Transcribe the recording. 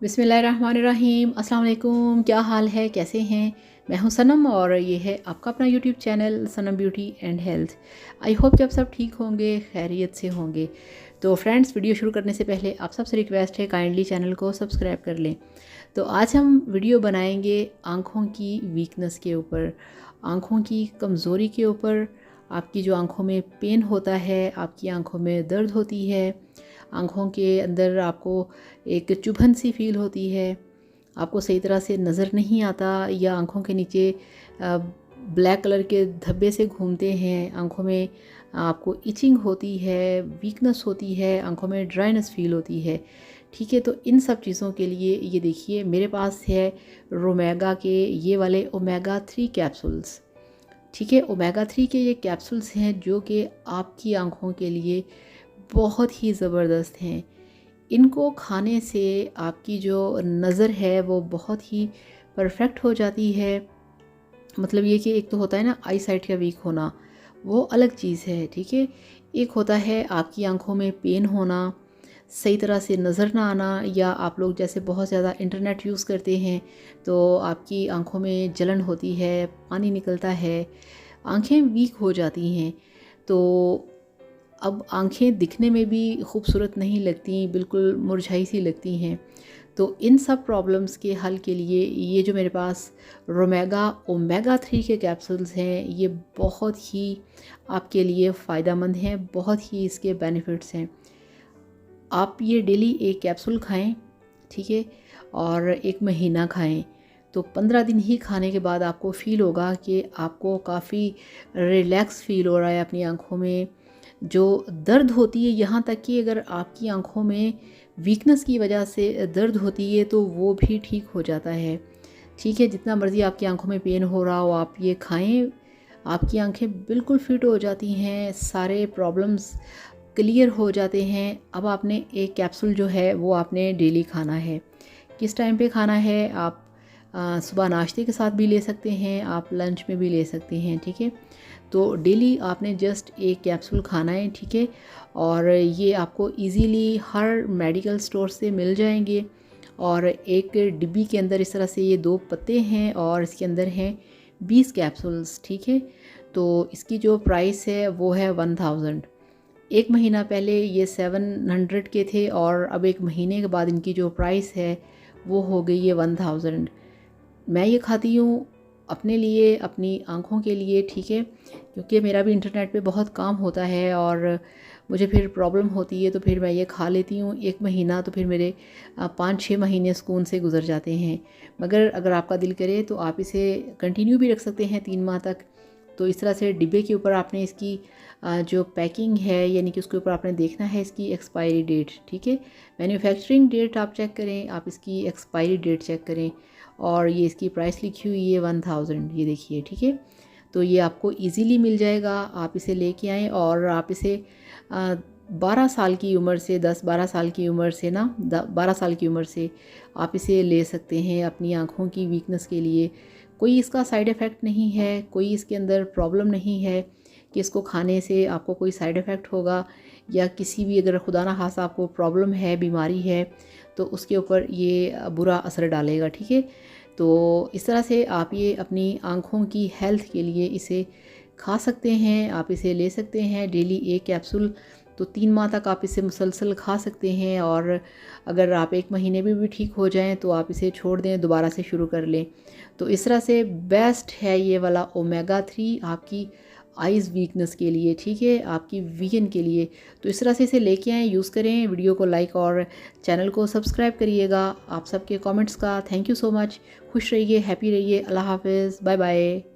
बिस्मिल्लाहिर्रहमानिर्रहीम। अस्सलाम वालेकुम। क्या हाल है, कैसे हैं? मैं हूं सनम और ये है आपका अपना YouTube channel Sanam beauty and health. I hope कि आप सब ठीक होंगे, खैरियत से होंगे। तो फ्रेंड्स, वीडियो शुरू करने से पहले आप सबसे रिक्वेस्ट है काइंडली चैनल को सब्सक्राइब कर लें। तो आज हम वीडियो बनाएंगे आँखों की वीकनेस के ऊपर, आँखों की कमज़ोरी के ऊपर। आपकी जो आँखों में पेन होता है, आपकी आँखों में दर्द होती है, आँखों के अंदर आपको एक चुभन सी फील होती है, आपको सही तरह से नज़र नहीं आता या आँखों के नीचे ब्लैक कलर के धब्बे से घूमते हैं, आँखों में आपको इचिंग होती है, वीकनेस होती है, आँखों में ड्राइनेस फील होती है। ठीक है, तो इन सब चीज़ों के लिए ये देखिए मेरे पास है रोमेगा के ये वाले ओमेगा 3 कैप्सूल्स। ठीक है, ओमेगा 3 के ये कैप्सूल्स हैं जो कि आपकी आँखों के लिए बहुत ही ज़बरदस्त हैं। इनको खाने से आपकी जो नज़र है वो बहुत ही परफेक्ट हो जाती है। मतलब ये कि एक तो होता है ना आई साइट का वीक होना, वो अलग चीज़ है। ठीक है, एक होता है आपकी आंखों में पेन होना, सही तरह से नज़र ना आना, या आप लोग जैसे बहुत ज़्यादा इंटरनेट यूज़ करते हैं तो आपकी आंखों में जलन होती है, पानी निकलता है, आंखें वीक हो जाती हैं। तो अब आंखें दिखने में भी खूबसूरत नहीं लगती, बिल्कुल मुरझाई सी लगती हैं। तो इन सब प्रॉब्लम्स के हल के लिए ये जो मेरे पास रोमेगा ओमेगा 3 के कैप्सूल्स हैं, ये बहुत ही आपके लिए फ़ायदेमंद हैं, बहुत ही इसके बेनिफिट्स हैं। आप ये डेली एक कैप्सूल खाएं, ठीक है, और 1 महीना खाएं। तो 15 दिन ही खाने के बाद आपको फ़ील होगा कि आपको काफ़ी रिलैक्स फ़ील हो रहा है अपनी आँखों में। जो दर्द होती है, यहाँ तक कि अगर आपकी आँखों में वीकनेस की वजह से दर्द होती है तो वो भी ठीक हो जाता है। ठीक है, जितना मर्ज़ी आपकी आँखों में पेन हो रहा हो, आप ये खाएं, आपकी आँखें बिल्कुल फिट हो जाती हैं, सारे प्रॉब्लम्स क्लियर हो जाते हैं। अब आपने एक कैप्सूल जो है वो आपने डेली खाना है। किस टाइम पे खाना है? आप सुबह नाश्ते के साथ भी ले सकते हैं, आप लंच में भी ले सकते हैं। ठीक है, तो डेली आपने जस्ट एक कैप्सूल खाना है। ठीक है, और ये आपको इजीली हर मेडिकल स्टोर से मिल जाएंगे। और एक डिब्बी के अंदर इस तरह से ये 2 पत्ते हैं और इसके अंदर हैं 20 कैप्सूल्स। ठीक है, तो इसकी जो प्राइस है वो है 1000। 1 महीना पहले ये 700 के थे और अब 1 महीने के बाद इनकी जो प्राइस है वो हो गई है 1000। मैं ये खाती हूँ अपने लिए, अपनी आँखों के लिए। ठीक है, क्योंकि मेरा भी इंटरनेट पे बहुत काम होता है और मुझे फिर प्रॉब्लम होती है, तो फिर मैं ये खा लेती हूँ 1 महीना, तो फिर मेरे 5-6 महीने सुकून से गुजर जाते हैं। मगर अगर आपका दिल करे तो आप इसे कंटिन्यू भी रख सकते हैं 3 माह तक। तो इस तरह से डिब्बे के ऊपर आपने इसकी जो पैकिंग है, यानी कि उसके ऊपर आपने देखना है इसकी एक्सपायरी डेट। ठीक है, मैन्युफैक्चरिंग डेट आप चेक करें, आप इसकी एक्सपायरी डेट चेक करें, और ये इसकी प्राइस लिखी हुई है 1000, ये देखिए। ठीक है, तो ये आपको इजीली मिल जाएगा। आप इसे लेके आएँ और आप इसे 12 साल की उम्र से, 10-12 साल की उम्र से ना, 12 साल की उम्र से आप इसे ले सकते हैं अपनी आँखों की वीकनेस के लिए। कोई इसका साइड इफ़ेक्ट नहीं है, कोई इसके अंदर प्रॉब्लम नहीं है कि इसको खाने से आपको कोई साइड इफ़ेक्ट होगा, या किसी भी अगर खुदा ना खास्ता आपको प्रॉब्लम है, बीमारी है, तो उसके ऊपर ये बुरा असर डालेगा। ठीक है, तो इस तरह से आप ये अपनी आँखों की हेल्थ के लिए इसे खा सकते हैं, आप इसे ले सकते हैं डेली एक कैप्सूल। तो 3 माह तक आप इसे मुसलसल खा सकते हैं, और अगर आप 1 महीने में भी ठीक हो जाएं तो आप इसे छोड़ दें, दोबारा से शुरू कर लें। तो इस तरह से बेस्ट है ये वाला ओमेगा 3 आपकी आइज़ वीकनेस के लिए। ठीक है, आपकी विजन के लिए। तो इस तरह से इसे लेके आएँ, यूज़ करें। वीडियो को लाइक और चैनल को सब्सक्राइब करिएगा। आप सबके कमेंट्स का थैंक यू सो मच। खुश रहिए, हैप्पी रहिए। अल्लाह हाफ़िज़, बाय बाय।